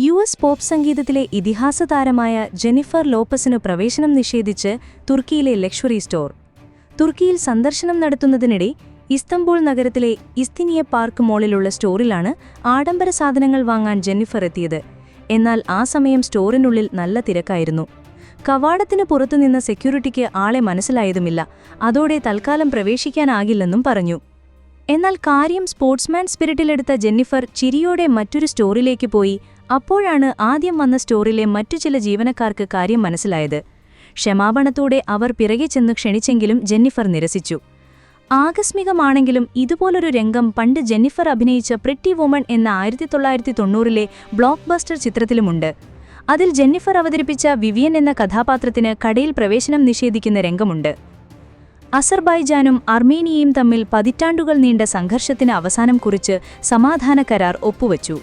US pop സംഗീതത്തിലെ ഇതിഹാസതാരമായ Jennifer ലോപ്പസിനു പ്രവേശനം നിഷേധിച്ച് തുർക്കിയിലെ ലക്ഷറി സ്റ്റോർ. തുർക്കിയിൽ സന്ദർശനം നടത്തുന്നതിനിടെ ഇസ്തംബൂൾ നഗരത്തിലെ ഇസ്തിനിയ പാർക്ക് മോളിലുള്ള സ്റ്റോറിലാണ് ആഡംബര സാധനങ്ങൾ വാങ്ങാൻ ജെന്നിഫർ എത്തിയത്. എന്നാൽ ആ സമയം സ്റ്റോറിനുള്ളിൽ നല്ല തിരക്കായിരുന്നു. കവാടത്തിന് പുറത്തുനിന്ന സെക്യൂരിറ്റിക്ക് ആളെ മനസ്സിലായതുമില്ല. അതോടെ തൽക്കാലം പ്രവേശിക്കാനാകില്ലെന്നും പറഞ്ഞു. എന്നാൽ കാര്യം സ്പോർട്സ്മാൻ സ്പിരിറ്റിലെടുത്ത ജെന്നിഫർ ചിരിയോടെ മറ്റൊരു സ്റ്റോറിലേക്ക് പോയി. അപ്പോഴാണ് ആദ്യം വന്ന സ്റ്റോറിലെ മറ്റു ചില ജീവനക്കാർക്ക് കാര്യം മനസ്സിലായത്. ക്ഷമാപണത്തോടെ അവർ പിറകെ ചെന്ന് ക്ഷണിച്ചെങ്കിലും ജെന്നിഫർ നിരസിച്ചു. ആകസ്മികമാണെങ്കിലും ഇതുപോലൊരു രംഗം പണ്ട് ജെന്നിഫർ അഭിനയിച്ച പ്രിറ്റി വുമൺ എന്ന 1990-ലെ ബ്ലോക്ക് ബസ്റ്റർ ചിത്രത്തിലുമുണ്ട്. അതിൽ ജെന്നിഫർ അവതരിപ്പിച്ച വിവിയൻ എന്ന കഥാപാത്രത്തിന് കടയിൽ പ്രവേശനം നിഷേധിക്കുന്ന രംഗമുണ്ട്. അസർബൈജാനും അർമേനിയയും തമ്മിൽ പതിറ്റാണ്ടുകൾ നീണ്ട സംഘർഷത്തിന് അവസാനം കുറിച്ച് സമാധാന കരാർ ഒപ്പുവച്ചു.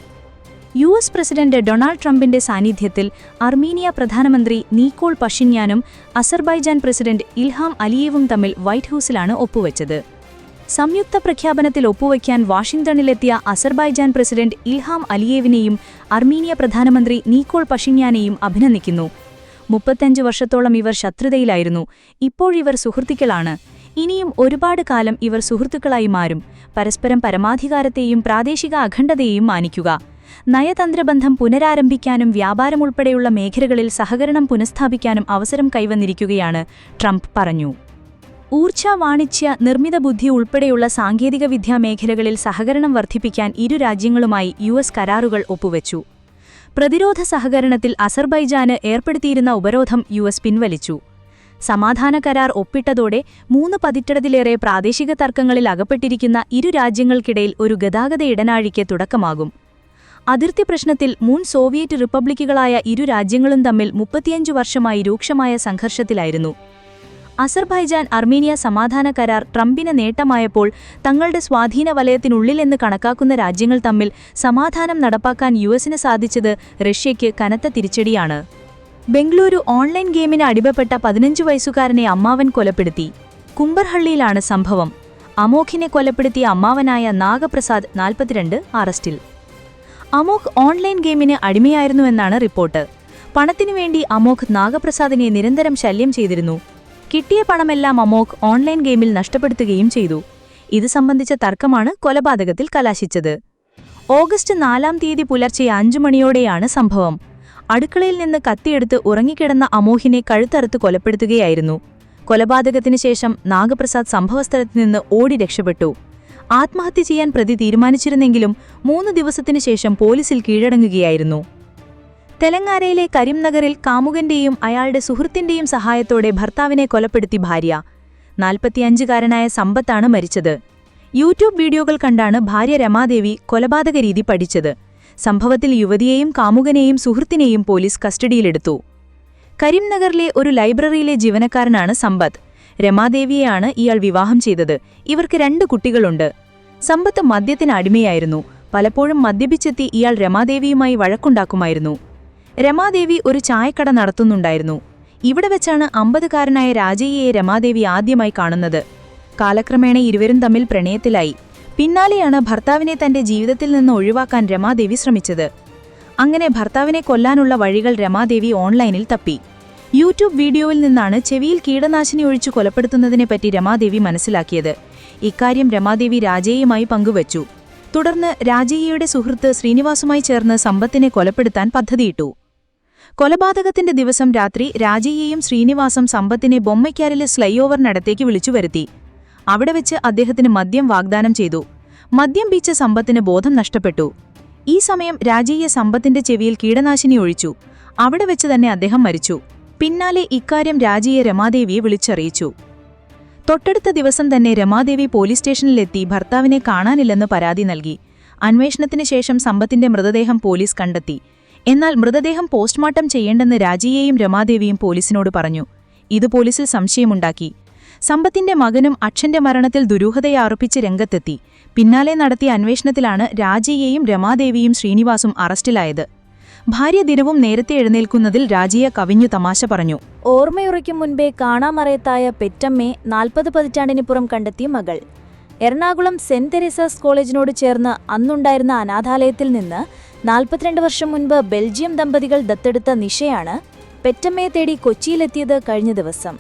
യുഎസ് പ്രസിഡന്റ് ഡൊണാൾഡ് ട്രംപിന്റെ സാന്നിധ്യത്തിൽ അർമീനിയ പ്രധാനമന്ത്രി നീക്കോൾ പഷിന്യാനും അസർബൈജാൻ പ്രസിഡന്റ് ഇൽഹാം അലിയേവും തമ്മിൽ വൈറ്റ് ഹൌസിലാണ് ഒപ്പുവച്ചത്. സംയുക്ത പ്രഖ്യാപനത്തിൽ ഒപ്പുവയ്ക്കാൻ വാഷിംഗ്ടണിലെത്തിയ അസർബൈജാൻ പ്രസിഡന്റ് ഇൽഹാം അലിയേവിനെയും അർമീനിയ പ്രധാനമന്ത്രി നീക്കോൾ പഷിന്യാനെയും അഭിനന്ദിക്കുന്നു. 35 വർഷത്തോളം ഇവർ ശത്രുതയിലായിരുന്നു. ഇപ്പോഴിവർ സുഹൃത്തുക്കളാണ്. ഇനിയും ഒരുപാട് കാലം ഇവർ സുഹൃത്തുക്കളായി മാറും. പരസ്പരം പരമാധികാരത്തെയും പ്രാദേശിക അഖണ്ഡതയെയും മാനിക്കുക. നയതന്ത്രബന്ധം പുനരാരംഭിക്കാനും വ്യാപാരമുൾപ്പെടെയുള്ള മേഖലകളിൽ സഹകരണം പുനഃസ്ഥാപിക്കാനും അവസരം കൈവന്നിരിക്കുകയാണ്, ട്രംപ് പറഞ്ഞു. ഊർജ്ജ, വാണിജ്യ, നിർമ്മിത ബുദ്ധി ഉൾപ്പെടെയുള്ള സാങ്കേതികവിദ്യാ മേഖലകളിൽ സഹകരണം വർദ്ധിപ്പിക്കാൻ ഇരു രാജ്യങ്ങളുമായി യുഎസ് കരാറുകൾ ഒപ്പുവച്ചു. പ്രതിരോധ സഹകരണത്തിൽ അസർബൈജാന് ഏർപ്പെടുത്തിയിരുന്ന ഉപരോധം യുഎസ് പിൻവലിച്ചു. സമാധാന കരാർ ഒപ്പിട്ടതോടെ 3 പതിറ്റാണ്ടിലേറെ പ്രാദേശിക തർക്കങ്ങളിൽ അകപ്പെട്ടിരിക്കുന്ന ഇരു രാജ്യങ്ങൾക്കിടയിൽ ഒരു ഗതാഗത ഇടനാഴിക്ക് തുടക്കമാകും. അതിർത്തി പ്രശ്നത്തിൽ മുൻ സോവിയറ്റ് റിപ്പബ്ലിക്കുകളായ ഇരു രാജ്യങ്ങളും തമ്മിൽ 35 വർഷമായി രൂക്ഷമായ സംഘർഷത്തിലായിരുന്നു. അസർബൈജാൻ അർമേനിയ സമാധാന കരാർ ട്രംപിന് നേട്ടമായപ്പോൾ തങ്ങളുടെ സ്വാധീന വലയത്തിനുള്ളിലെന്ന് കണക്കാക്കുന്ന രാജ്യങ്ങൾ തമ്മിൽ സമാധാനം നടപ്പാക്കാൻ യുഎസിന് സാധിച്ചത് റഷ്യയ്ക്ക് കനത്ത തിരിച്ചടിയാണ്. ബംഗളൂരു ഓൺലൈൻ ഗെയിമിന് അടിമപ്പെട്ട 15 വയസ്സുകാരനെ അമ്മാവൻ കൊലപ്പെടുത്തി. കുംബർഹള്ളിയിലാണ് സംഭവം. അമോഖിനെ കൊലപ്പെടുത്തിയ അമ്മാവനായ നാഗപ്രസാദ് 42 അറസ്റ്റിൽ. അമോഖ് ഓൺലൈൻ ഗെയിമിന് അടിമയായിരുന്നുവെന്നാണ് റിപ്പോർട്ട്. പണത്തിനുവേണ്ടി അമോഖ് നാഗപ്രസാദിനെ നിരന്തരം ശല്യം ചെയ്തിരുന്നു. കിട്ടിയ പണമെല്ലാം അമോഖ് ഓൺലൈൻ ഗെയിമിൽ നഷ്ടപ്പെടുത്തുകയും ചെയ്തു. ഇത് സംബന്ധിച്ച തർക്കമാണ് കൊലപാതകത്തിൽ കലാശിച്ചത്. ഓഗസ്റ്റ് 4-ാം തീയതി പുലർച്ചെ 5 മണിയോടെയാണ് സംഭവം. അടുക്കളയിൽ നിന്ന് കത്തിയെടുത്ത് ഉറങ്ങിക്കിടന്ന അമോഹിനെ കഴുത്തറുത്ത് കൊലപ്പെടുത്തുകയായിരുന്നു. കൊലപാതകത്തിന് ശേഷം നാഗപ്രസാദ് സംഭവസ്ഥലത്ത് നിന്ന് ഓടി രക്ഷപ്പെട്ടു. ആത്മഹത്യ ചെയ്യാൻ പ്രതി തീരുമാനിച്ചിരുന്നെങ്കിലും 3 ദിവസത്തിനു ശേഷം പോലീസിൽ കീഴടങ്ങുകയായിരുന്നു. തെലങ്കാനയിലെ കരിംനഗറിൽ കാമുകന്റെയും അയാളുടെ സുഹൃത്തിന്റെയും സഹായത്തോടെ ഭർത്താവിനെ കൊലപ്പെടുത്തി ഭാര്യ. 45-കാരനായ സമ്പത്താണ് മരിച്ചത്. യൂട്യൂബ് വീഡിയോകൾ കണ്ടാണ് ഭാര്യ രമാദേവി കൊലപാതക രീതി പഠിച്ചത്. സംഭവത്തിൽ യുവതിയെയും കാമുകനെയും സുഹൃത്തിനെയും പോലീസ് കസ്റ്റഡിയിലെടുത്തു. കരിംനഗറിലെ ഒരു ലൈബ്രറിയിലെ ജീവനക്കാരനാണ് സമ്പത്ത്. രമാദേവിയെയാണ് ഇയാൾ വിവാഹം ചെയ്തത്. ഇവർക്ക് 2 കുട്ടികളുണ്ട്. സമ്പത്ത് മദ്യത്തിന് അടിമയായിരുന്നു. പലപ്പോഴും മദ്യപിച്ചെത്തി ഇയാൾ രമാദേവിയുമായി വഴക്കുണ്ടാക്കുമായിരുന്നു. രമാദേവി ഒരു ചായക്കട നടത്തുന്നുണ്ടായിരുന്നു. ഇവിടെ വെച്ചാണ് 50-കാരനായ രാജയ്യയെ രമാദേവി ആദ്യമായി കാണുന്നത്. കാലക്രമേണ ഇരുവരും തമ്മിൽ പ്രണയത്തിലായി. പിന്നാലെയാണ് ഭർത്താവിനെ തന്റെ ജീവിതത്തിൽ നിന്ന് ഒഴിവാക്കാൻ രമാദേവി ശ്രമിച്ചത്. അങ്ങനെ ഭർത്താവിനെ കൊല്ലാനുള്ള വഴികൾ രമാദേവി ഓൺലൈനിൽ തപ്പി. യൂട്യൂബ് വീഡിയോയിൽ നിന്നാണ് ചെവിയിൽ കീടനാശിനി ഒഴിച്ചു കൊലപ്പെടുത്തുന്നതിനെപ്പറ്റി രമാദേവി മനസ്സിലാക്കിയത്. ഇക്കാര്യം രമാദേവി രാജയ്യയുമായി പങ്കുവച്ചു. തുടർന്ന് രാജയ്യയുടെ സുഹൃത്ത് ശ്രീനിവാസുമായി ചേർന്ന് സമ്പത്തിനെ കൊലപ്പെടുത്താൻ പദ്ധതിയിട്ടു. കൊലപാതകത്തിന്റെ ദിവസം രാത്രി രാജയ്യയും ശ്രീനിവാസും സമ്പത്തിനെ ബൊമ്മയ്ക്കാരിലെ ഫ്ലൈഓവറിനടുത്തേക്ക് വിളിച്ചു വരുത്തി. അവിടെ വെച്ച് അദ്ദേഹത്തിന് മദ്യം വാഗ്ദാനം ചെയ്തു. മദ്യം പീച്ച സമ്പത്തിന് ബോധം നഷ്ടപ്പെട്ടു. ഈ സമയം രാജയ്യ സമ്പത്തിന്റെ ചെവിയിൽ കീടനാശിനി ഒഴിച്ചു. അവിടെ വെച്ച് തന്നെ അദ്ദേഹം മരിച്ചു. പിന്നാലെ ഇക്കാര്യം രാജയ്യ രമാദേവിയെ വിളിച്ചറിയിച്ചു. തൊട്ടടുത്ത ദിവസം തന്നെ രമാദേവി പോലീസ് സ്റ്റേഷനിലെത്തി ഭർത്താവിനെ കാണാനില്ലെന്ന് പരാതി നൽകി. അന്വേഷണത്തിന് ശേഷം സമ്പത്തിന്റെ മൃതദേഹം പോലീസ് കണ്ടെത്തി. എന്നാൽ മൃതദേഹം പോസ്റ്റ്മോർട്ടം ചെയ്യേണ്ടെന്ന് രാജയ്യയും രമാദേവിയും പോലീസിനോട് പറഞ്ഞു. ഇത് പോലീസിൽ സംശയമുണ്ടാക്കി. സമ്പത്തിന്റെ മകനും അച്ഛന്റെ മരണത്തിൽ ദുരൂഹതയാരോപിച്ച് രംഗത്തെത്തി. പിന്നാലെ നടത്തിയ അന്വേഷണത്തിലാണ് രാജയ്യയും രമാദേവിയും ശ്രീനിവാസും അറസ്റ്റിലായത്. ഭാര്യ ദിനവും നേരത്തെ എഴുന്നേൽക്കുന്നതിൽ രാജയ്യ കവിഞ്ഞു തമാശ പറഞ്ഞു. ഓർമ്മയുറയ്ക്കും മുൻപേ കാണാമറയത്തായ പെറ്റമ്മയെ 40 പതിറ്റാണ്ടിനിപ്പുറം കണ്ടെത്തിയ മകൾ. എറണാകുളം സെന്റ് തെരേസാസ് കോളേജിനോട് ചേർന്ന് അന്നുണ്ടായിരുന്ന അനാഥാലയത്തിൽ നിന്ന് 42 വർഷം മുൻപ് ബെൽജിയം ദമ്പതികൾ ദത്തെടുത്ത നിഷയാണ് പെറ്റമ്മയെ തേടി കൊച്ചിയിലെത്തിയത് കഴിഞ്ഞ ദിവസം.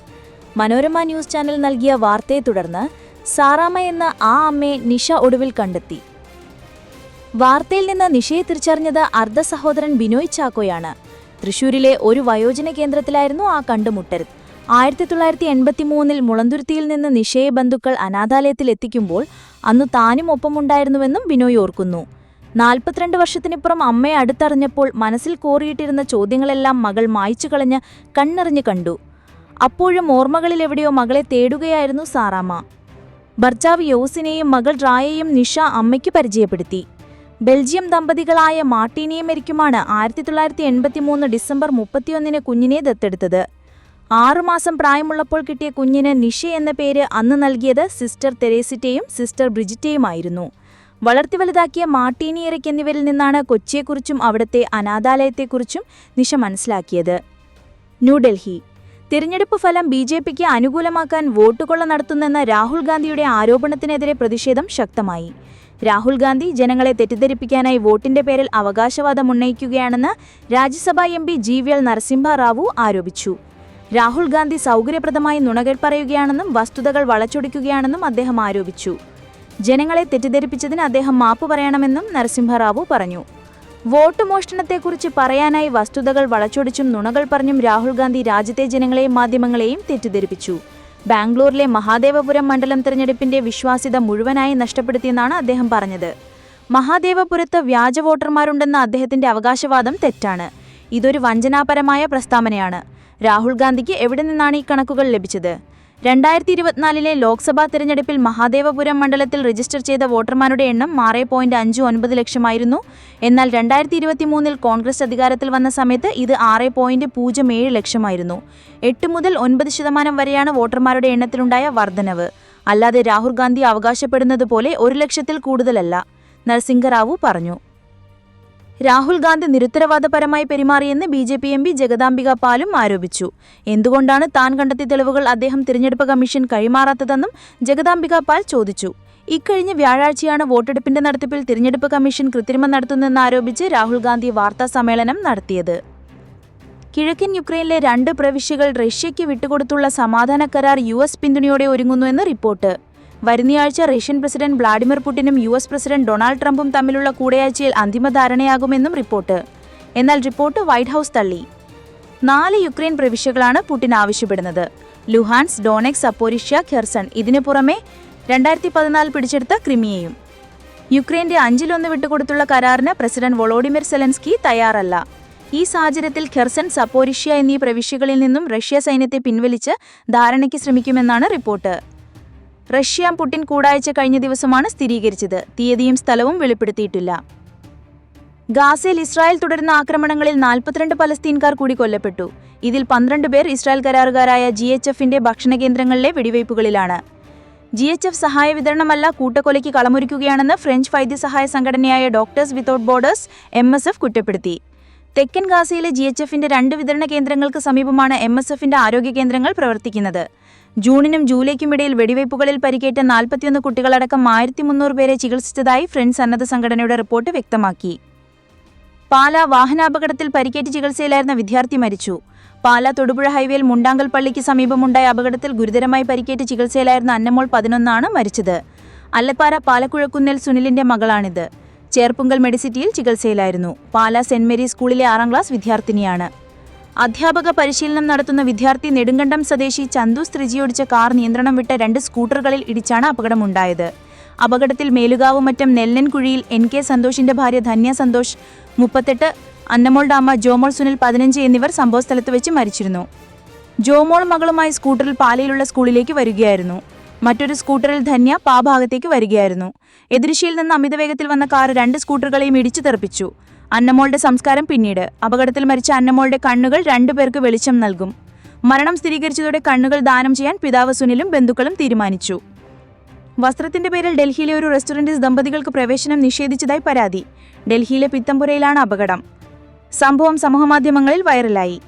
മനോരമ ന്യൂസ് ചാനൽ നൽകിയ വാർത്തയെ തുടർന്ന് സാറാമ്മ എന്ന ആ അമ്മയെ നിഷ ഒടുവിൽ കണ്ടെത്തി. വാർത്തയിൽ നിന്ന് നിഷയെ തിരിച്ചറിഞ്ഞത് അർദ്ധ സഹോദരൻ ബിനോയ് ചാക്കോയാണ്. തൃശൂരിലെ ഒരു വയോജന കേന്ദ്രത്തിലായിരുന്നു ആ കണ്ടുമുട്ടൽ. 1983 മുളന്തുരുത്തിയിൽ നിന്ന് നിഷയെ ബന്ധുക്കൾ അനാഥാലയത്തിൽ എത്തിക്കുമ്പോൾ അന്നു താനും ഒപ്പമുണ്ടായിരുന്നുവെന്നും ബിനോയ് ഓർക്കുന്നു. 42 വർഷത്തിനിപ്പുറം അമ്മയെ അടുത്തറിഞ്ഞപ്പോൾ മനസ്സിൽ കോറിയിട്ടിരുന്ന ചോദ്യങ്ങളെല്ലാം മകൾ മായ്ച്ചു കളഞ്ഞ് കണ്ണെറിഞ്ഞ് കണ്ടു. അപ്പോഴും ഓർമ്മകളിലെവിടെയോ മകളെ തേടുകയായിരുന്നു സാറാമ്മ. ഭർത്താവ് യോസിനെയും മകൾ റായയെയും നിഷ അമ്മയ്ക്ക് പരിചയപ്പെടുത്തി. ബെൽജിയം ദമ്പതികളായ മാർട്ടീനെയും എരിക്കുമാണ് 1983 ഡിസംബർ 31 കുഞ്ഞിനെ ദത്തെടുത്തത്. 6 മാസം പ്രായമുള്ളപ്പോൾ കിട്ടിയ കുഞ്ഞിന് നിഷ എന്ന പേര് അന്ന് നൽകിയത് സിസ്റ്റർ തെരേസിറ്റയും സിസ്റ്റർ ബ്രിജിറ്റയുമായിരുന്നു. വളർത്തി വലുതാക്കിയ മാർട്ടീനി എറിക് എന്നിവരിൽ നിന്നാണ് കൊച്ചിയെക്കുറിച്ചും അവിടുത്തെ അനാഥാലയത്തെക്കുറിച്ചും നിഷ മനസ്സിലാക്കിയത്. ന്യൂഡൽഹി: തിരഞ്ഞെടുപ്പ് ഫലം ബിജെപിക്ക് അനുകൂലമാക്കാൻ വോട്ടുകൊള്ള നടത്തുന്നെന്ന രാഹുൽ ഗാന്ധിയുടെ ആരോപണത്തിനെതിരെ പ്രതിഷേധം ശക്തമായി. രാഹുൽ ഗാന്ധി ജനങ്ങളെ തെറ്റിദ്ധരിപ്പിക്കാനായി വോട്ടിന്റെ പേരിൽ അവകാശവാദം ഉന്നയിക്കുകയാണെന്ന് രാജ്യസഭാ എംപി GVL നരസിംഹ റാവു ആരോപിച്ചു. രാഹുൽ ഗാന്ധി സൗകര്യപ്രദമായി നുണകൾ പറയുകയാണെന്നും വസ്തുതകൾ വളച്ചൊടിക്കുകയാണെന്നും അദ്ദേഹം ആരോപിച്ചു. ജനങ്ങളെ തെറ്റിദ്ധരിപ്പിച്ചതിന് അദ്ദേഹം മാപ്പ് പറയണമെന്നും നരസിംഹറാവു പറഞ്ഞു. വോട്ട് മോഷണത്തെക്കുറിച്ച് പറയാനായി വസ്തുതകൾ വളച്ചൊടിച്ചും നുണകൾ പറഞ്ഞും രാഹുൽ ഗാന്ധി രാജ്യത്തെ ജനങ്ങളെയും മാധ്യമങ്ങളെയും തെറ്റിദ്ധരിപ്പിച്ചു. ബാംഗ്ലൂരിലെ മഹാദേവപുരം മണ്ഡലം തെരഞ്ഞെടുപ്പിന്റെ വിശ്വാസ്യത മുഴുവനായി നഷ്ടപ്പെടുത്തിയെന്നാണ് അദ്ദേഹം പറഞ്ഞത്. മഹാദേവപുരത്ത് വ്യാജ വോട്ടർമാരുണ്ടെന്ന അദ്ദേഹത്തിന്റെ അവകാശവാദം തെറ്റാണ്. ഇതൊരു വഞ്ചനാപരമായ പ്രസ്താവനയാണ്. രാഹുൽ ഗാന്ധിക്ക് എവിടെ നിന്നാണ് ഈ കണക്കുകൾ ലഭിച്ചത്? 2024 ലോക്സഭാ തെരഞ്ഞെടുപ്പിൽ മഹാദേവപുരം മണ്ഡലത്തിൽ രജിസ്റ്റർ ചെയ്ത വോട്ടർമാരുടെ എണ്ണം 6.59 ലക്ഷമായിരുന്നു. എന്നാൽ 2023 കോൺഗ്രസ് അധികാരത്തിൽ വന്ന സമയത്ത് ഇത് 6.07 ലക്ഷമായിരുന്നു. 8 മുതൽ 9% വരെയാണ് വോട്ടർമാരുടെ എണ്ണത്തിലുണ്ടായ വർധനവ്. അല്ലാതെ രാഹുൽ ഗാന്ധി അവകാശപ്പെടുന്നത് പോലെ 1 ലക്ഷത്തിൽ കൂടുതലല്ല, നരസിംഹറാവു പറഞ്ഞു. രാഹുൽ ഗാന്ധി നിരുത്തരവാദപരമായി പെരുമാറിയെന്ന് BJP MP ജഗദാംബിക പാലും ആരോപിച്ചു. എന്തുകൊണ്ടാണ് താൻ കണ്ടെത്തിയ തെളിവുകൾ അദ്ദേഹം തിരഞ്ഞെടുപ്പ് കമ്മീഷൻ കൈമാറാത്തതെന്നും ജഗദാംബിക പാൽ ചോദിച്ചു. ഇക്കഴിഞ്ഞ വ്യാഴാഴ്ചയാണ് വോട്ടെടുപ്പിന്റെ നടത്തിപ്പിൽ തിരഞ്ഞെടുപ്പ് കമ്മീഷൻ കൃത്രിമം നടത്തുന്നെന്നാരോപിച്ച് രാഹുൽ ഗാന്ധി വാർത്താ സമ്മേളനം നടത്തിയത്. കിഴക്കൻ യുക്രൈനിലെ 2 പ്രവിശ്യകൾ റഷ്യയ്ക്ക് വിട്ടുകൊടുത്തുള്ള സമാധാന കരാർ US പിന്തുണയോടെ ഒരുങ്ങുന്നുവെന്ന് റിപ്പോർട്ട്. വരുന്നയാഴ്ച റഷ്യൻ പ്രസിഡന്റ് വ്ളാഡിമിർ പുടിനും US പ്രസിഡന്റ് ഡൊണാൾഡ് ട്രംപും തമ്മിലുള്ള കൂടിയാഴ്ചയിൽ അന്തിമ ധാരണയാകുമെന്നും റിപ്പോർട്ട്. എന്നാൽ റിപ്പോർട്ട് വൈറ്റ് ഹൌസ് തള്ളി. 4 യുക്രൈൻ പ്രവിശ്യകളാണ് പുടിൻ ആവശ്യപ്പെടുന്നത്: ലുഹാൻസ്, ഡോണെറ്റ്സ്ക്, സപ്പോരിഷ്യ, ഖെർസൺ. ഇതിനു പുറമെ 2014 പിടിച്ചെടുത്ത ക്രിമിയയും. യുക്രൈന്റെ 1/5 വിട്ടുകൊടുത്തുള്ള കരാറിന് പ്രസിഡന്റ് വൊളോഡിമിർ സെലൻസ്കി തയ്യാറല്ല. ഈ സാഹചര്യത്തിൽ ഖെർസൺ, സപ്പോരിഷ്യ എന്നീ പ്രവിശ്യകളിൽ നിന്നും റഷ്യ സൈന്യത്തെ പിൻവലിച്ച് ധാരണയ്ക്ക് ശ്രമിക്കുമെന്നാണ് റിപ്പോർട്ട്. റഷ്യ പുടിൻ കൂടായ്ച കഴിഞ്ഞ ദിവസമാണ് സ്ഥിരീകരിച്ചത്. തീയതിയും സ്ഥലവും വെളിപ്പെടുത്തിയിട്ടില്ല. ഗാസയിൽ ഇസ്രായേൽ തുടരുന്ന ആക്രമണങ്ങളിൽ 42 പലസ്തീൻകാർ കൂടി കൊല്ലപ്പെട്ടു. ഇതിൽ 12 പേർ ഇസ്രായേൽ കരാറുകാരായ GHFന്റെ ഭക്ഷണ കേന്ദ്രങ്ങളിലെ വെടിവയ്പ്പുകളിലാണ്. GHF സഹായ വിതരണമല്ല, കൂട്ടക്കൊലയ്ക്ക് കളമൊരുക്കുകയാണെന്ന് ഫ്രഞ്ച് വൈദ്യസഹായ സംഘടനയായ ഡോക്ടേഴ്സ് വിത്തൌട്ട് ബോർഡേഴ്സ് MSF കുറ്റപ്പെടുത്തി. തെക്കൻ ഗാസയിലെ GHFന്റെ 2 വിതരണ കേന്ദ്രങ്ങൾക്ക് സമീപമാണ് MSFന്റെ ആരോഗ്യ കേന്ദ്രങ്ങൾ പ്രവർത്തിക്കുന്നത്. ജൂണിനും ജൂലൈക്കുമിടയിൽ വെടിവയ്പ്പുകളിൽ പരിക്കേറ്റ 41 കുട്ടികളടക്കം 1300 പേരെ ചികിത്സിച്ചതായി ഫ്രഞ്ച് സന്നദ്ധ സംഘടനയുടെ റിപ്പോർട്ട് വ്യക്തമാക്കി. പാലാ വാഹനാപകടത്തിൽ പരിക്കേറ്റ് ചികിത്സയിലായിരുന്ന വിദ്യാർത്ഥി മരിച്ചു. പാലാ തൊടുപുഴ ഹൈവേയിൽ മുണ്ടാങ്കൽ പള്ളിക്ക് സമീപമുണ്ടായ അപകടത്തിൽ ഗുരുതരമായി പരിക്കേറ്റ് ചികിത്സയിലായിരുന്ന അന്നമോൾ 11 മരിച്ചത്. അല്ലപ്പാറ പാലക്കുഴക്കുന്നേൽ സുനിലിന്റെ മകളാണിത്. ചേർപ്പുങ്കൽ മെഡിസിറ്റിയിൽ ചികിത്സയിലായിരുന്നു. പാലാ സെന്റ് മേരീസ് സ്കൂളിലെ 6ാം ക്ലാസ് വിദ്യാർത്ഥിനിയാണ്. അധ്യാപക പരിശീലനം നടത്തുന്ന വിദ്യാർത്ഥി നെടുങ്കണ്ടം സ്വദേശി ചന്തു സ്ത്രീജിയോടിച്ച കാർ നിയന്ത്രണം വിട്ട 2 സ്കൂട്ടറുകളിൽ ഇടിച്ചാണ് അപകടമുണ്ടായത്. അപകടത്തിൽ മേലുകാവുമറ്റം നെല്ലൻകുഴിയിൽ NK സന്തോഷിന്റെ ഭാര്യ ധന്യ സന്തോഷ് 38, അന്നമോളുടെ അമ്മ ജോമോൾ സുനിൽ 15 എന്നിവർ സംഭവസ്ഥലത്ത് വെച്ച് മരിച്ചിരുന്നു. ജോമോൾ മകളുമായി സ്കൂട്ടറിൽ പാലയിലുള്ള സ്കൂളിലേക്ക് വരികയായിരുന്നു. മറ്റൊരു സ്കൂട്ടറിൽ ധന്യ ഭാഗത്തേക്ക് വരികയായിരുന്നു. എതിർദിശയിൽ നിന്ന് അമിതവേഗത്തിൽ വന്ന കാർ 2 സ്കൂട്ടറുകളെയും ഇടിച്ചു തെറിപ്പിച്ചു. അന്നമോളുടെ സംസ്കാരം പിന്നീട്. അപകടത്തിൽ മരിച്ച അന്നമോളുടെ കണ്ണുകൾ 2 പേർക്ക് വെളിച്ചം നൽകും. മരണം സ്ഥിരീകരിച്ചതോടെ കണ്ണുകൾ ദാനം ചെയ്യാൻ പിതാവ് സുനിലും ബന്ധുക്കളും തീരുമാനിച്ചു. വസ്ത്രത്തിന്റെ പേരിൽ ഡൽഹിയിലെ ഒരു റെസ്റ്റോറന്റിൽ ദമ്പതികൾക്ക് പ്രവേശനം നിഷേധിച്ചതായി പരാതി. ഡൽഹിയിലെ പിത്തംപുരയിലാണ് അപകടം. സംഭവം സമൂഹമാധ്യമങ്ങളിൽ വൈറലായി.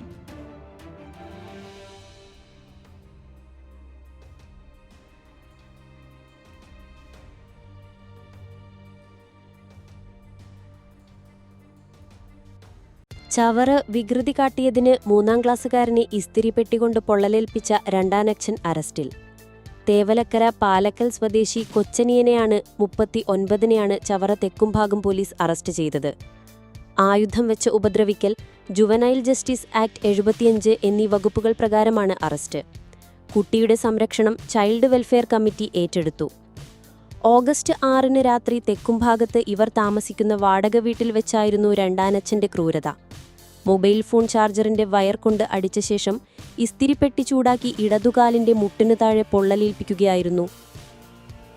ചവറ് വികൃതി കാട്ടിയതിന് 3ാം ക്ലാസ്സുകാരനെ ഇസ്തിരിപ്പെട്ടികൊണ്ട് പൊള്ളലേൽപ്പിച്ച രണ്ടാനച്ഛൻ അറസ്റ്റിൽ. തേവലക്കര പാലക്കൽ സ്വദേശി കൊച്ചനിയനെയാണ് 39-നെയാണ് ചവറ തെക്കുംഭാഗം പോലീസ് അറസ്റ്റ് ചെയ്തത്. ആയുധം വെച്ച് ഉപദ്രവിക്കൽ, ജുവനൈൽ ജസ്റ്റിസ് ആക്ട് 75 എന്നീ വകുപ്പുകൾ പ്രകാരമാണ് അറസ്റ്റ്. കുട്ടിയുടെ സംരക്ഷണം ചൈൽഡ് വെൽഫെയർ കമ്മിറ്റി ഏറ്റെടുത്തു. ഓഗസ്റ്റ് 6-ന് രാത്രി തെക്കുംഭാഗത്ത് ഇവർ താമസിക്കുന്ന വാടക വീട്ടിൽ വെച്ചായിരുന്നു രണ്ടാനച്ഛന്റെ ക്രൂരത. മൊബൈൽ ഫോൺ ചാർജറിന്റെ വയർ കൊണ്ട് അടിച്ച ശേഷം ഇസ്തിരിപ്പെട്ടി ചൂടാക്കി ഇടതുകാലിന്റെ മുട്ടിനു താഴെ പൊള്ളലേൽപ്പിക്കുകയായിരുന്നു.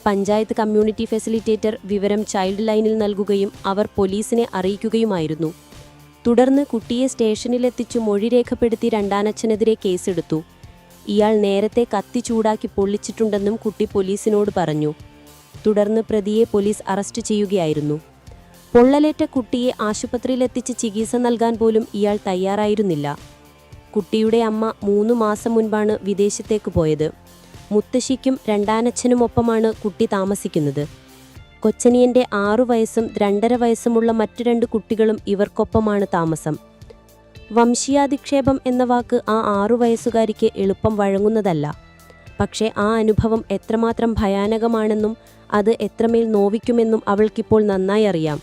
പഞ്ചായത്ത് കമ്മ്യൂണിറ്റി ഫെസിലിറ്റേറ്റർ വിവരം ചൈൽഡ് ലൈനിൽ നൽകുകയും അവർ പോലീസിനെ അറിയിക്കുകയുമായിരുന്നു. തുടർന്ന് കുട്ടിയെ സ്റ്റേഷനിലെത്തിച്ചു മൊഴി രേഖപ്പെടുത്തി രണ്ടാനച്ഛനെതിരെ കേസെടുത്തു. ഇയാൾ നേരത്തെ കത്തി ചൂടാക്കി പൊള്ളിച്ചിട്ടുണ്ടെന്നും കുട്ടി പോലീസിനോട് പറഞ്ഞു. തുടർന്ന് പ്രതിയെ പോലീസ് അറസ്റ്റ് ചെയ്യുകയായിരുന്നു. പൊള്ളലേറ്റ കുട്ടിയെ ആശുപത്രിയിലെത്തിച്ച് ചികിത്സ നൽകാൻ പോലും ഇയാൾ തയ്യാറായിരുന്നില്ല. കുട്ടിയുടെ അമ്മ 3 മാസം മുൻപാണ് വിദേശത്തേക്ക് പോയത്. മുത്തശ്ശിക്കും രണ്ടാനച്ഛനുമൊപ്പമാണ് കുട്ടി താമസിക്കുന്നത്. കൊച്ചനിയന്റെ 6 വയസ്സും 2.5 വയസ്സുമുള്ള മറ്റു 2 കുട്ടികളും ഇവർക്കൊപ്പമാണ് താമസം. വംശീയാധിക്ഷേപം എന്ന വാക്ക് ആ 6 വയസ്സുകാരിക്ക് എളുപ്പം വഴങ്ങുന്നതല്ല. പക്ഷേ ആ അനുഭവം എത്രമാത്രം ഭയാനകമാണെന്നും അത് എത്രമേൽ നോവിക്കുമെന്നും അവൾക്കിപ്പോൾ നന്നായി അറിയാം.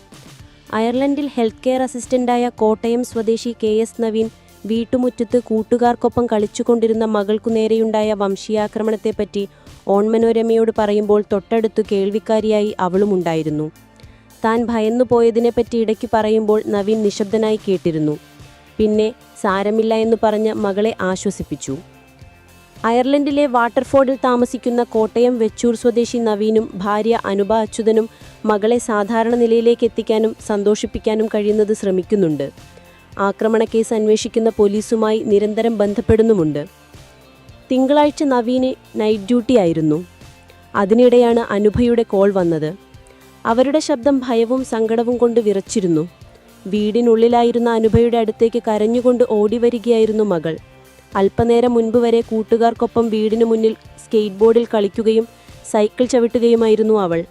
അയർലൻഡിൽ ഹെൽത്ത് കെയർ അസിസ്റ്റന്റായ കോട്ടയം സ്വദേശി KS നവീൻ വീട്ടുമുറ്റത്ത് കൂട്ടുകാർക്കൊപ്പം കളിച്ചുകൊണ്ടിരുന്ന മകൾക്കു നേരെയുണ്ടായ വംശീയാക്രമണത്തെപ്പറ്റി ഓൺ മനോരമയോട് പറയുമ്പോൾ തൊട്ടടുത്തു കേൾവിക്കാരിയായി അവളുമുണ്ടായിരുന്നു. താൻ ഭയന്നുപോയതിനെപ്പറ്റി ഇടയ്ക്ക് പറയുമ്പോൾ നവീൻ നിശബ്ദനായി കേട്ടിരുന്നു. പിന്നെ സാരമില്ല എന്ന് പറഞ്ഞ് മകളെ ആശ്വസിപ്പിച്ചു. അയർലൻഡിലെ വാട്ടർഫോർഡിൽ താമസിക്കുന്ന കോട്ടയം വെച്ചൂർ സ്വദേശി നവീനും ഭാര്യ അനുപ അച്യുതനും മകളെ സാധാരണ നിലയിലേക്ക് എത്തിക്കാനും സന്തോഷിപ്പിക്കാനും കഴിയുന്നത് ശ്രമിക്കുന്നുണ്ട്. ആക്രമണക്കേസ് അന്വേഷിക്കുന്ന പോലീസുമായി നിരന്തരം ബന്ധപ്പെടുന്നുമുണ്ട്. തിങ്കളാഴ്ച നവീന് നൈറ്റ് ഡ്യൂട്ടി ആയിരുന്നു. അതിനിടെയാണ് അനുപയുടെ കോൾ വന്നത്. അവരുടെ ശബ്ദം ഭയവും സങ്കടവും കൊണ്ട് വിറച്ചിരുന്നു. വീടിനുള്ളിലായിരുന്ന അനുപയുടെ അടുത്തേക്ക് കരഞ്ഞുകൊണ്ട് ഓടിവരികയായിരുന്നു മകൾ. അല്പനേരം മുൻപ് വരെ കൂട്ടുകാർക്കൊപ്പം വീടിനു മുന്നിൽ സ്കേറ്റ് ബോർഡിൽ കളിക്കുകയും സൈക്കിൾ ചവിട്ടുകയുമായിരുന്നു അവൾ.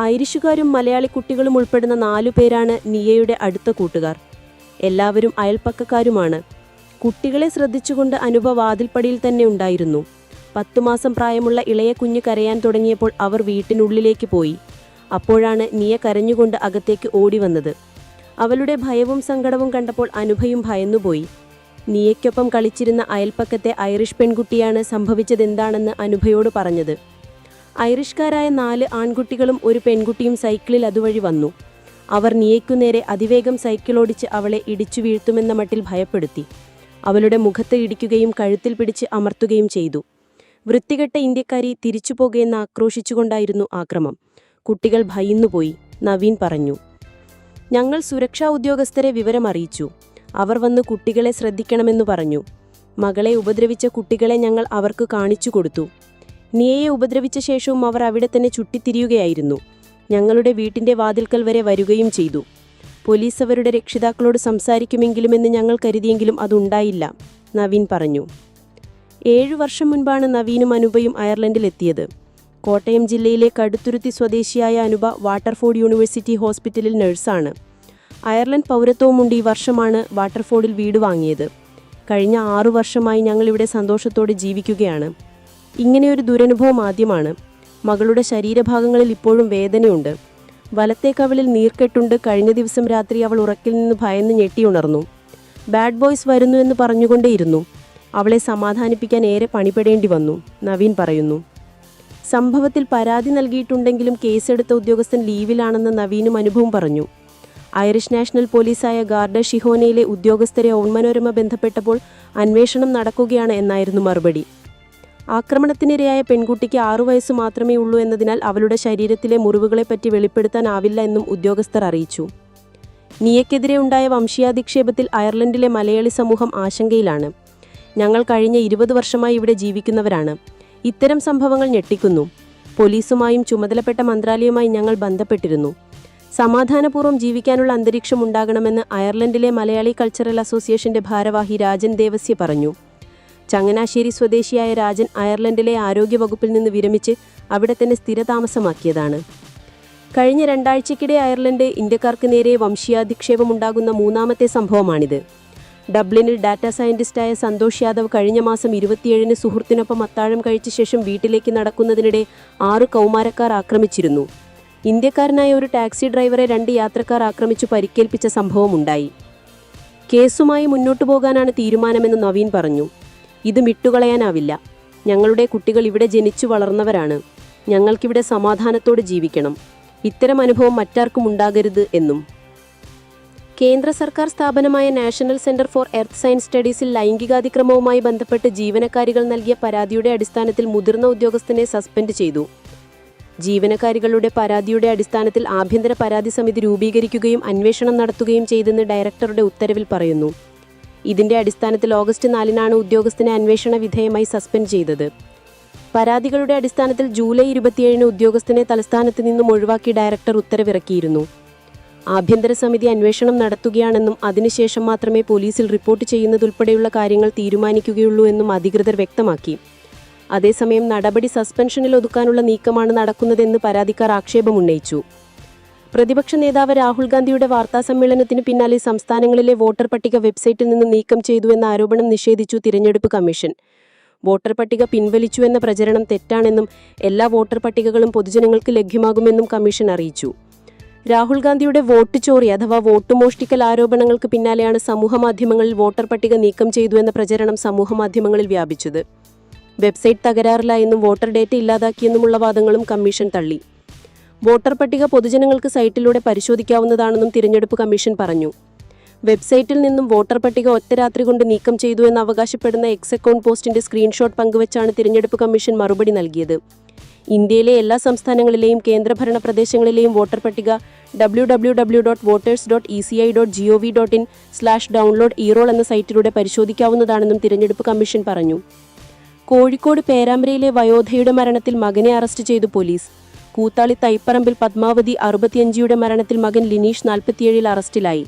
ഐരിഷുകാരും മലയാളി കുട്ടികളും ഉൾപ്പെടുന്ന 4 പേരാണ് നിയയുടെ അടുത്ത കൂട്ടുകാർ. എല്ലാവരും അയൽപ്പക്കക്കാരുമാണ്. കുട്ടികളെ ശ്രദ്ധിച്ചുകൊണ്ട് അനുപ വാതിൽപ്പടിയിൽ തന്നെ ഉണ്ടായിരുന്നു. 10 മാസം പ്രായമുള്ള ഇളയ കുഞ്ഞ് കരയാൻ തുടങ്ങിയപ്പോൾ അവർ വീട്ടിനുള്ളിലേക്ക് പോയി. അപ്പോഴാണ് നിയ കരഞ്ഞുകൊണ്ട് അകത്തേക്ക് ഓടി വന്നത്. അവളുടെ ഭയവും സങ്കടവും കണ്ടപ്പോൾ അനുപയും ഭയന്നുപോയി. നിയയ്ക്കൊപ്പം കളിച്ചിരുന്ന അയൽപ്പക്കത്തെ ഐറിഷ് പെൺകുട്ടിയാണ് സംഭവിച്ചതെന്താണെന്ന് അനുപയോട് പറഞ്ഞത്. ഐറിഷ്കാരായ 4 ആൺകുട്ടികളും ഒരു പെൺകുട്ടിയും സൈക്കിളിൽ അതുവഴി വന്നു. അവർ നിയയ്ക്കുനേരെ അതിവേഗം സൈക്കിളോടിച്ച് അവളെ ഇടിച്ചു വീഴ്ത്തുമെന്ന മട്ടിൽ ഭയപ്പെടുത്തി. അവളുടെ മുഖത്ത് ഇടിക്കുകയും കഴുത്തിൽ പിടിച്ച് അമർത്തുകയും ചെയ്തു. വൃത്തികെട്ട ഇന്ത്യക്കാരി തിരിച്ചുപോകുമെന്ന് ആക്രോശിച്ചുകൊണ്ടായിരുന്നു ആക്രമം. കുട്ടികൾ ഭയന്നുപോയി, നവീൻ പറഞ്ഞു. ഞങ്ങൾ സുരക്ഷാ ഉദ്യോഗസ്ഥരെ വിവരമറിയിച്ചു. അവർ വന്ന് കുട്ടികളെ ശ്രദ്ധിക്കണമെന്നു പറഞ്ഞു. മകളെ ഉപദ്രവിച്ച കുട്ടികളെ ഞങ്ങൾ അവർക്ക് കാണിച്ചു കൊടുത്തു. നിയയെ ഉപദ്രവിച്ച ശേഷവും അവർ അവിടെ തന്നെ ചുറ്റിത്തിരിയുകയായിരുന്നു. ഞങ്ങളുടെ വീട്ടിൻ്റെ വാതിൽക്കൽ വരെ വരികയും ചെയ്തു. പോലീസ് അവരുടെ രക്ഷിതാക്കളോട് സംസാരിക്കുമെങ്കിലുമെന്ന് ഞങ്ങൾ കരുതിയെങ്കിലും അതുണ്ടായില്ല, നവീൻ പറഞ്ഞു. 7 വർഷം മുൻപാണ് നവീനും അനുപയും അയർലൻഡിലെത്തിയത്. കോട്ടയം ജില്ലയിലെ കടുത്തുരുത്തി സ്വദേശിയായ അനുപ വാട്ടർഫോർഡ് യൂണിവേഴ്സിറ്റി ഹോസ്പിറ്റലിൽ നഴ്സാണ്. അയർലൻഡ് പൗരത്വവുമുണ്ട്. ഈ വർഷമാണ് വാട്ടർഫോർഡിൽ വീട് വാങ്ങിയത്. കഴിഞ്ഞ 6 വർഷമായി ഞങ്ങളിവിടെ സന്തോഷത്തോടെ ജീവിക്കുകയാണ്. ഇങ്ങനെയൊരു ദുരനുഭവം ആദ്യമാണ്. മകളുടെ ശരീരഭാഗങ്ങളിൽ ഇപ്പോഴും വേദനയുണ്ട്. വലത്തെ കവിളിൽ നീർക്കെട്ടുണ്ട്. കഴിഞ്ഞ ദിവസം രാത്രി അവൾ ഉറക്കിൽ നിന്ന് ഭയന്ന് ഞെട്ടിയുണർന്നു. ബാഡ് ബോയ്സ് വരുന്നു എന്ന് പറഞ്ഞുകൊണ്ടേയിരുന്നു. അവളെ സമാധാനിപ്പിക്കാൻ ഏറെ പണിപ്പെടേണ്ടി വന്നു, നവീൻ പറയുന്നു. സംഭവത്തിൽ പരാതി നൽകിയിട്ടുണ്ടെങ്കിലും കേസെടുത്ത ഉദ്യോഗസ്ഥൻ ലീവിലാണെന്ന് നവീനും അനുഭവം പറഞ്ഞു. ഐറിഷ് നാഷണൽ പോലീസായ ഗാർഡ ഷിഹോനയിലെ ഉദ്യോഗസ്ഥരെ ഓൺ മനോരമ ബന്ധപ്പെട്ടപ്പോൾ അന്വേഷണം നടക്കുകയാണ് എന്നായിരുന്നു മറുപടി. ആക്രമണത്തിനിരയായ പെൺകുട്ടിക്ക് 6 വയസ്സ് മാത്രമേ ഉള്ളൂ എന്നതിനാൽ അവളുടെ ശരീരത്തിലെ മുറിവുകളെപ്പറ്റി വെളിപ്പെടുത്താനാവില്ല എന്നും ഉദ്യോഗസ്ഥർ അറിയിച്ചു. നിയയ്ക്കെതിരെ ഉണ്ടായ വംശീയാധിക്ഷേപത്തിൽ അയർലൻഡിലെ മലയാളി സമൂഹം ആശങ്കയിലാണ്. ഞങ്ങൾ കഴിഞ്ഞ 20 വർഷമായി ഇവിടെ ജീവിക്കുന്നവരാണ്. ഇത്തരം സംഭവങ്ങൾ ഞെട്ടിക്കുന്നു. പോലീസുമായും ചുമതലപ്പെട്ട മന്ത്രാലയവുമായി ഞങ്ങൾ ബന്ധപ്പെട്ടിരുന്നു. സമാധാനപൂർവ്വം ജീവിക്കാനുള്ള അന്തരീക്ഷം ഉണ്ടാകണമെന്ന് അയർലൻഡിലെ മലയാളി കൾച്ചറൽ അസോസിയേഷന്റെ ഭാരവാഹി രാജൻ ദേവസ്യ പറഞ്ഞു. ചങ്ങനാശ്ശേരി സ്വദേശിയായ രാജൻ അയർലൻഡിലെ ആരോഗ്യവകുപ്പിൽ നിന്ന് വിരമിച്ച് അവിടെ തന്നെ സ്ഥിരതാമസമാക്കിയതാണ്. കഴിഞ്ഞ 2 ആഴ്ചയ്ക്കിടെ അയർലൻഡ് ഇന്ത്യക്കാർക്ക് നേരെ വംശീയാധിക്ഷേപമുണ്ടാകുന്ന 3ാമത്തെ സംഭവമാണിത്. ഡബ്ലിനിൽ ഡാറ്റാ സയന്റിസ്റ്റായ സന്തോഷ് യാദവ് കഴിഞ്ഞ മാസം 27-ന് സുഹൃത്തിനൊപ്പം അത്താഴം കഴിച്ച ശേഷം വീട്ടിലേക്ക് നടക്കുന്നതിനിടെ 6 കൗമാരക്കാർ ആക്രമിച്ചിരുന്നു. ഇന്ത്യക്കാരനായ ഒരു ടാക്സി ഡ്രൈവറെ 2 യാത്രക്കാർ ആക്രമിച്ചു പരിക്കേൽപ്പിച്ച സംഭവമുണ്ടായി. കേസുമായി മുന്നോട്ടു പോകാനാണ് തീരുമാനമെന്ന് നവീൻ പറഞ്ഞു. ഇത് വിട്ടുകളയാനാവില്ല. ഞങ്ങളുടെ കുട്ടികൾ ഇവിടെ ജനിച്ചു വളർന്നവരാണ്. ഞങ്ങൾക്കിവിടെ സമാധാനത്തോടെ ജീവിക്കണം. ഇത്തരം അനുഭവം മറ്റാർക്കും ഉണ്ടാകരുത് എന്നും. കേന്ദ്ര സർക്കാർ സ്ഥാപനമായ National Centre for Earth Science സ്റ്റഡീസിൽ ലൈംഗികാതിക്രമവുമായി ബന്ധപ്പെട്ട് ജീവനക്കാരികൾ നൽകിയ പരാതിയുടെ അടിസ്ഥാനത്തിൽ മുതിർന്ന ഉദ്യോഗസ്ഥനെ സസ്പെൻഡ് ചെയ്തു. ജീവനക്കാരികളുടെ പരാതിയുടെ അടിസ്ഥാനത്തിൽ ആഭ്യന്തര പരാതി സമിതി രൂപീകരിക്കുകയും അന്വേഷണം നടത്തുകയും ചെയ്തെന്ന് ഡയറക്ടറുടെ ഉത്തരവിൽ പറയുന്നു. ഇതിന്റെ അടിസ്ഥാനത്തിൽ ഓഗസ്റ്റ് 4-നാണ് ഉദ്യോഗസ്ഥനെ അന്വേഷണ വിധേയമായി സസ്പെൻഡ് ചെയ്തത്. പരാതികളുടെ അടിസ്ഥാനത്തിൽ ജൂലൈ 27-ന് ഉദ്യോഗസ്ഥനെ തലസ്ഥാനത്ത് നിന്നും ഒഴിവാക്കി ഡയറക്ടർ ഉത്തരവിറക്കിയിരുന്നു. ആഭ്യന്തര സമിതി അന്വേഷണം നടത്തുകയാണെന്നും അതിനുശേഷം മാത്രമേ പോലീസിൽ റിപ്പോർട്ട് ചെയ്യുന്നതുൾപ്പെടെയുള്ള കാര്യങ്ങൾ തീരുമാനിക്കുകയുള്ളൂ എന്നും അധികൃതർ വ്യക്തമാക്കി. അതേസമയം നടപടി സസ്പെൻഷനിൽ ഒതുക്കാനുള്ള നീക്കമാണ് നടക്കുന്നതെന്ന് പരാതിക്കാർ ആക്ഷേപമുന്നയിച്ചു. പ്രതിപക്ഷ നേതാവ് രാഹുൽ ഗാന്ധിയുടെ വാർത്താസമ്മേളനത്തിന് പിന്നാലെ സംസ്ഥാനങ്ങളിലെ വോട്ടർ പട്ടിക വെബ്സൈറ്റിൽ നിന്ന് നീക്കം ചെയ്തുവെന്ന ആരോപണം നിഷേധിച്ചു തിരഞ്ഞെടുപ്പ് കമ്മീഷൻ. വോട്ടർ പട്ടിക പിൻവലിച്ചുവെന്ന പ്രചരണം തെറ്റാണെന്നും എല്ലാ വോട്ടർ പട്ടികകളും പൊതുജനങ്ങൾക്ക് ലഭ്യമാകുമെന്നും കമ്മീഷൻ അറിയിച്ചു. രാഹുൽ ഗാന്ധിയുടെ വോട്ട് ചോറി അഥവാ വോട്ട് മോഷ്ടിക്കൽ ആരോപണങ്ങൾക്ക് പിന്നാലെയാണ് സമൂഹമാധ്യമങ്ങളിൽ വോട്ടർ പട്ടിക നീക്കം ചെയ്തുവെന്ന പ്രചരണം സമൂഹമാധ്യമങ്ങളിൽ വ്യാപിച്ചത്. വെബ്സൈറ്റ് തകരാറിലായെന്നും വോട്ടർ ഡേറ്റ ഇല്ലാതാക്കിയെന്നുമുള്ള വാദങ്ങളും കമ്മീഷൻ തള്ളി. വോട്ടർ പട്ടിക പൊതുജനങ്ങൾക്ക് സൈറ്റിലൂടെ പരിശോധിക്കാവുന്നതാണെന്നും തിരഞ്ഞെടുപ്പ് കമ്മീഷൻ പറഞ്ഞു. വെബ്സൈറ്റിൽ നിന്നും വോട്ടർ പട്ടിക ഒറ്റ രാത്രി കൊണ്ട് നീക്കം ചെയ്തു എന്ന് അവകാശപ്പെടുന്ന എക്സ് അക്കൗണ്ട് പോസ്റ്റിന്റെ സ്ക്രീൻഷോട്ട് പങ്കുവച്ചാണ് തിരഞ്ഞെടുപ്പ് കമ്മീഷൻ മറുപടി നൽകിയത്. ഇന്ത്യയിലെ എല്ലാ സംസ്ഥാനങ്ങളിലെയും കേന്ദ്രഭരണ പ്രദേശങ്ങളിലെയും വോട്ടർ പട്ടിക www.voters.eci.gov.in/download-erol എന്ന സൈറ്റിലൂടെ പരിശോധിക്കാവുന്നതാണെന്നും തിരഞ്ഞെടുപ്പ് കമ്മീഷൻ പറഞ്ഞു. കോഴിക്കോട് പേരാമ്പ്രയിലെ വയോധയുടെ മരണത്തിൽ മകനെ അറസ്റ്റ് ചെയ്തു പോലീസ്. കൂത്താളി തൈപ്പറമ്പിൽ പത്മാവതി 65-യുടെ മരണത്തിൽ മകൻ ലിനീഷ് 47-ൽ അറസ്റ്റിലായി.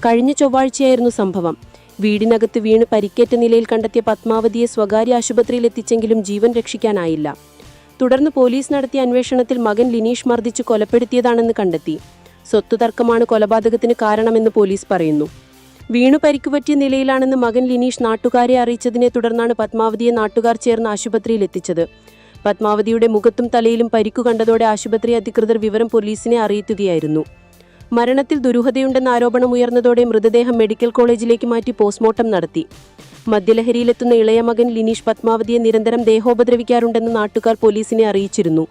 കഴിഞ്ഞ ചൊവ്വാഴ്ചയായിരുന്നു സംഭവം. വീടിനകത്ത് വീണ് പരിക്കേറ്റ നിലയിൽ കണ്ടെത്തിയ പത്മാവതിയെ സ്വകാര്യ ആശുപത്രിയിൽ എത്തിച്ചെങ്കിലും ജീവൻ രക്ഷിക്കാനായില്ല. തുടർന്ന് പോലീസ് നടത്തിയ അന്വേഷണത്തിൽ മകൻ ലിനീഷ് മർദ്ദിച്ച് കൊലപ്പെടുത്തിയതാണെന്ന് കണ്ടെത്തി. സ്വത്തു തർക്കമാണ് കൊലപാതകത്തിന് കാരണമെന്ന് പോലീസ് പറയുന്നു. വീണു പരിക്കുപറ്റിയ നിലയിലാണെന്ന് മകൻ ലിനീഷ് നാട്ടുകാരെ അറിയിച്ചതിനെ തുടർന്നാണ് പത്മാവതിയെ നാട്ടുകാർ ചേർന്ന് ആശുപത്രിയിൽ എത്തിച്ചത്. പത്മാവതിയുടെ മുഖത്തും തലയിലും പരിക്കു കണ്ടതോടെ ആശുപത്രി അധികൃതർ വിവരം പോലീസിനെ അറിയിക്കുകയായിരുന്നു. മരണത്തിൽ ദുരൂഹതയുണ്ടെന്ന ആരോപണം ഉയർന്നതോടെ മൃതദേഹം മെഡിക്കൽ കോളേജിലേക്ക് മാറ്റി പോസ്റ്റ്മോർട്ടം നടത്തി. മദ്യലഹരിയിലെത്തുന്ന ഇളയ മകൻ ലിനീഷ് പത്മാവതിയെ നിരന്തരം ദേഹോപദ്രവിക്കാറുണ്ടെന്ന് നാട്ടുകാർ പോലീസിനെ അറിയിച്ചിരുന്നു.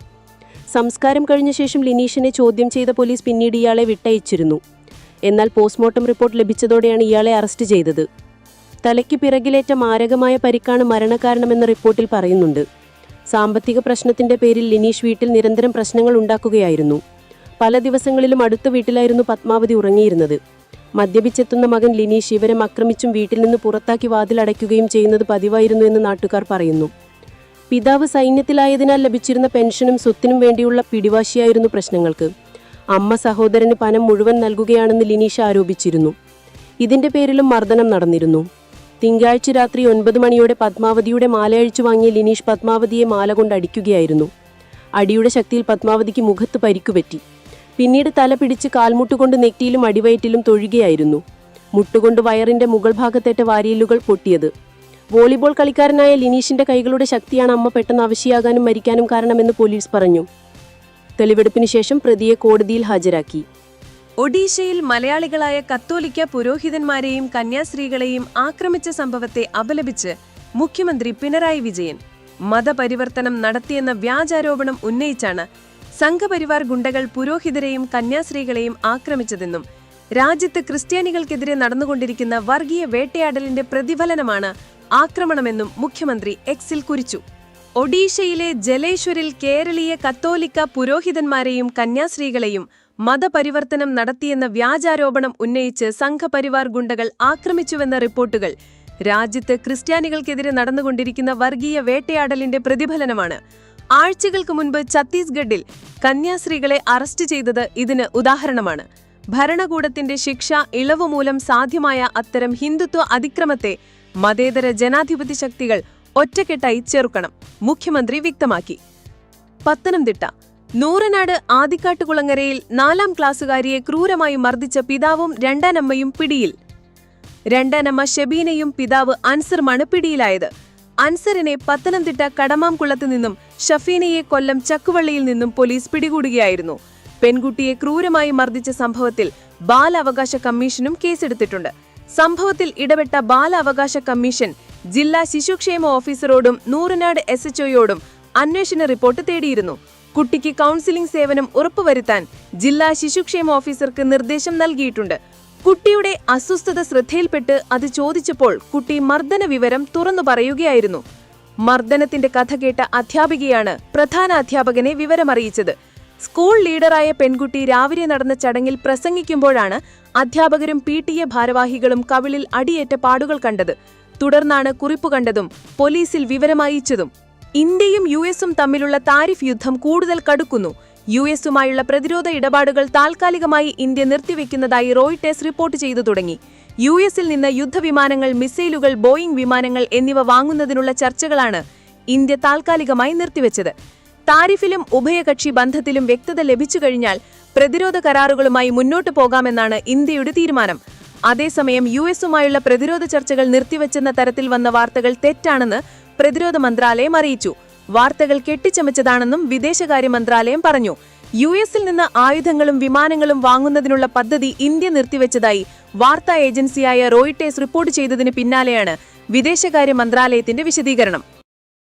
സംസ്കാരം കഴിഞ്ഞ ശേഷം ലിനീഷിനെ ചോദ്യം ചെയ്ത പോലീസ് പിന്നീട് ഇയാളെ വിട്ടയച്ചിരുന്നു. എന്നാൽ പോസ്റ്റ്മോർട്ടം റിപ്പോർട്ട് ലഭിച്ചതോടെയാണ് ഇയാളെ അറസ്റ്റ് ചെയ്തത്. തലയ്ക്ക് പിറകിലേറ്റ മാരകമായ പരിക്കാണ് മരണകാരണമെന്ന റിപ്പോർട്ടിൽ പറയുന്നുണ്ട്. സാമ്പത്തിക പ്രശ്നത്തിന്റെ പേരിൽ ലിനീഷ് വീട്ടിൽ നിരന്തരം പ്രശ്നങ്ങൾ ഉണ്ടാക്കുകയായിരുന്നു. പല ദിവസങ്ങളിലും അടുത്ത വീട്ടിലായിരുന്നു പത്മാവതി ഉറങ്ങിയിരുന്നത്. മദ്യപിച്ചെത്തുന്ന മകൻ ലിനീഷ് ഇവരെ ആക്രമിച്ചും വീട്ടിൽ നിന്ന് പുറത്താക്കി വാതിലടയ്ക്കുകയും ചെയ്യുന്നത് പതിവായിരുന്നു എന്ന് നാട്ടുകാർ പറയുന്നു. പിതാവ് സൈന്യത്തിലായതിനാൽ ലഭിച്ചിരുന്ന പെൻഷനും സ്വത്തിനും വേണ്ടിയുള്ള പിടിവാശിയായിരുന്നു പ്രശ്നങ്ങൾക്ക്. അമ്മ സഹോദരന് പണം മുഴുവൻ നൽകുകയാണെന്ന് ലിനീഷ് ആരോപിച്ചിരുന്നു. ഇതിന്റെ പേരിലും മർദ്ദനം നടന്നിരുന്നു. തിങ്കളാഴ്ച രാത്രി 9 മണിയോടെ പത്മാവതിയുടെ മാല അഴിച്ചു വാങ്ങിയ ലിനീഷ് പത്മാവതിയെ മാല കൊണ്ട് അടിക്കുകയായിരുന്നു. അടിയുടെ ശക്തിയിൽ പത്മാവതിക്ക് മുഖത്ത് പരിക്കുപറ്റി. പിന്നീട് തല പിടിച്ച് കാൽമുട്ടുകൊണ്ട് നെറ്റിയിലും അടിവയറ്റിലും തൊഴുകയായിരുന്നു. മുട്ടുകൊണ്ട് വയറിന്റെ മുകൾ ഭാഗത്തേറ്റ വാരിയലുകൾ പൊട്ടിയത്. വോളിബോൾ കളിക്കാരനായ ലിനീഷിന്റെ കൈകളുടെ ശക്തിയാണ് അമ്മ പെട്ടെന്ന് അവശയാകാനും മരിക്കാനും കാരണമെന്ന് പോലീസ് പറഞ്ഞു. തെളിവെടുപ്പിന് ശേഷം പ്രതിയെ കോടതിയിൽ ഹാജരാക്കി. ഒഡീഷയിൽ മലയാളികളായ കത്തോലിക്ക പുരോഹിതന്മാരെയും കന്യാസ്ത്രീകളെയും ആക്രമിച്ച സംഭവത്തെ അപലപിച്ച് മുഖ്യമന്ത്രി പിണറായി വിജയൻ മതപരിവർത്തനം നടത്തിയെന്ന വ്യാജാരോപണം ഉന്നയിച്ചാണ് സംഘപരിവാർ ഗുണ്ടകൾ പുരോഹിതരെയും കന്യാസ്ത്രീകളെയും ആക്രമിച്ചതെന്നും രാജ്യത്ത് ക്രിസ്ത്യാനികൾക്കെതിരെ നടന്നുകൊണ്ടിരിക്കുന്ന വർഗീയ വേട്ടയാടലിന്റെ പ്രതിഫലനമാണ് ആക്രമണമെന്നും മുഖ്യമന്ത്രി എക്സിൽ കുറിച്ചു. ഒഡീഷയിലെ ജലേശ്വരിൽ കേരളീയ കത്തോലിക്ക പുരോഹിതന്മാരെയും കന്യാസ്ത്രീകളെയും മതപരിവർത്തനം നടത്തിയെന്ന വ്യാജാരോപണം ഉന്നയിച്ച് സംഘപരിവാർ ഗുണ്ടകൾ ആക്രമിച്ചുവെന്ന റിപ്പോർട്ടുകൾ രാജ്യത്ത് ക്രിസ്ത്യാനികൾക്കെതിരെ നടന്നുകൊണ്ടിരിക്കുന്ന വർഗീയ വേട്ടയാടലിന്റെ പ്രതിഫലനമാണ്. ആഴ്ചകൾക്ക് മുൻപ് ഛത്തീസ്ഗഡിൽ കന്യാസ്ത്രീകളെ അറസ്റ്റ് ചെയ്തത് ഇതിന് ഉദാഹരണമാണ്. ഭരണകൂടത്തിന്റെ ശിക്ഷ ഇളവ് മൂലം സാധ്യമായ അത്തരം ഹിന്ദുത്വ അതിക്രമത്തെ മതേതര ജനാധിപത്യ ശക്തികൾ ഒറ്റക്കെട്ടായി ചെറുക്കണം, മുഖ്യമന്ത്രി വ്യക്തമാക്കി. പത്തനംതിട്ട നൂറനാട് ആദിക്കാട്ടുകുളങ്ങരയിൽ 4ാം ക്ലാസ്സുകാരിയെ ക്രൂരമായി മർദ്ദിച്ച പിതാവും രണ്ടാനമ്മയും പിടിയിൽ. രണ്ടാനമ്മ ഷെബീനയും പിതാവ് അൻസറുമാണ് പിടിയിലായത്. അൻസറിനെ പത്തനംതിട്ട കടമാംകുളത്ത് നിന്നും ഷഫീനയെ കൊല്ലം ചക്കുവള്ളിയിൽ നിന്നും പോലീസ് പിടികൂടുകയായിരുന്നു. പെൺകുട്ടിയെ ക്രൂരമായി മർദ്ദിച്ച സംഭവത്തിൽ ബാലാവകാശ കമ്മീഷനും കേസെടുത്തിട്ടുണ്ട്. സംഭവത്തിൽ ഇടപെട്ട ബാലാവകാശ കമ്മീഷൻ ജില്ലാ ശിശുക്ഷേമ ഓഫീസറോടും നൂറനാട് SHOയോടും അന്വേഷണ റിപ്പോർട്ട് തേടിയിരുന്നു. കുട്ടിക്ക് കൗൺസിലിംഗ് സേവനം ഉറപ്പുവരുത്താൻ ജില്ലാ ശിശുക്ഷേമ ഓഫീസർക്ക് നിർദ്ദേശം നൽകിയിട്ടുണ്ട്. കുട്ടിയുടെ അസ്വസ്ഥത ശ്രദ്ധയിൽപ്പെട്ട് അത് ചോദിച്ചപ്പോൾ കുട്ടി മർദ്ദന വിവരം തുറന്നു പറയുകയായിരുന്നു. മർദ്ദനത്തിന്റെ കഥ കേട്ട അധ്യാപികയാണ് പ്രധാന അധ്യാപകനെ വിവരമറിയിച്ചത്. സ്കൂൾ ലീഡറായ പെൺകുട്ടി രാവിലെ നടന്ന ചടങ്ങിൽ പ്രസംഗിക്കുമ്പോഴാണ് അധ്യാപകരും PTA ഭാരവാഹികളും കവിളിൽ അടിയേറ്റ പാടുകൾ കണ്ടത്. തുടർന്നാണ് കുറിപ്പ് കണ്ടതും പോലീസിൽ വിവരമറിയിച്ചതും. ഇന്ത്യയും US-ഉം തമ്മിലുള്ള താരിഫ് യുദ്ധം കൂടുതൽ കടുക്കുന്നു. US-ഉമായുള്ള പ്രതിരോധ ഇടപാടുകൾ താൽക്കാലികമായി ഇന്ത്യ നിർത്തിവെക്കുന്നതായി റോയിട്ടേഴ്സ് റിപ്പോർട്ട് ചെയ്തു തുടങ്ങി. US-ൽ നിന്ന് യുദ്ധവിമാനങ്ങൾ, മിസൈലുകൾ, ബോയിംഗ് വിമാനങ്ങൾ എന്നിവ വാങ്ങുന്നതിനുള്ള ചർച്ചകളാണ് ഇന്ത്യ താൽക്കാലികമായി നിർത്തിവെച്ചത്. താരിഫിലും ഉഭയകക്ഷി ബന്ധത്തിലും വ്യക്തത ലഭിച്ചു കഴിഞ്ഞാൽ പ്രതിരോധ കരാറുകളുമായി മുന്നോട്ടു പോകാമെന്നാണ് ഇന്ത്യയുടെ തീരുമാനം. അതേസമയം US-ഉമായുള്ള പ്രതിരോധ ചർച്ചകൾ നിർത്തിവെച്ചെന്ന തരത്തിൽ വന്ന വാർത്തകൾ തെറ്റാണെന്ന് പ്രതിരോധ മന്ത്രാലയം അറിയിച്ചു. വാർത്തകൾ കെട്ടിച്ചമച്ചതാണെന്നും വിദേശകാര്യ മന്ത്രാലയം പറഞ്ഞു. US-ൽ നിന്ന് ആയുധങ്ങളും വിമാനങ്ങളും വാങ്ങുന്നതിനുള്ള പദ്ധതി ഇന്ത്യ നിർത്തിവെച്ചതായി വാർത്താ ഏജൻസിയായ റോയിട്ടേഴ്സ് റിപ്പോർട്ട് ചെയ്തതിന് പിന്നാലെയാണ് വിദേശകാര്യ മന്ത്രാലയത്തിന്റെ വിശദീകരണം.